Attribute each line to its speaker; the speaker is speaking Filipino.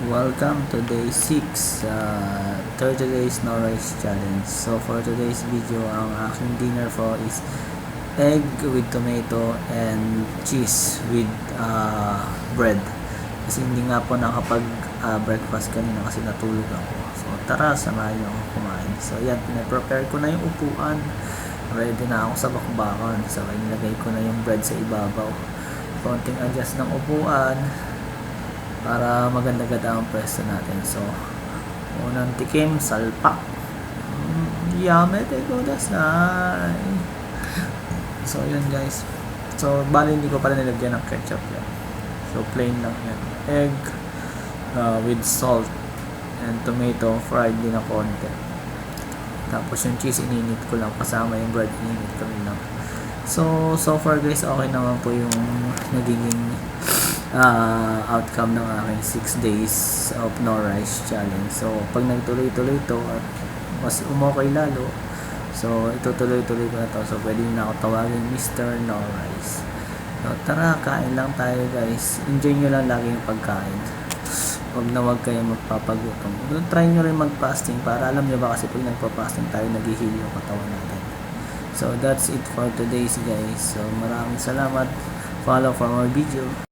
Speaker 1: Welcome to day 6, 30 days no rice challenge. So for today's video, ang aking dinner po is egg with tomato and cheese with bread. Kasi hindi nga po nakapag breakfast kanina kasi natulog ako. So tara, samahan niyo ako kumain. So yan, pinaprepare ko na yung upuan. Ready na ako sa bakbakan. So nilagay ko na yung bread sa ibabaw. Konting adjust ng upuan para maganda-ganda ang pwesto natin. So unang tikim, salpak. Yummy, tego, that's nice. So yun guys. So bali hindi ko pala nilagyan ng ketchup yan. So plain lang yan. Egg with salt and tomato fried din na konti. Tapos yung cheese ininit ko lang kasama yung bread, ininit ko rin lang. So far guys, okay naman po yung nagiging outcome ng aking 6 days of no rice challenge. So pag nagtuloy-tuloy ito at mas umokay lalo, so itutuloy-tuloy ko na to. So pwede na ako tawagin Mr. No Rice. So tara, kain lang tayo guys. Enjoy nyo lang lagi yung pagkain. Huwag kayo magpapagutom. Try nyo rin mag-fasting para alam nyo ba, kasi pag nagpa-fasting tayo, nag-heal yung katawan natin. So that's it for today's guys. So maraming salamat. Follow for more video.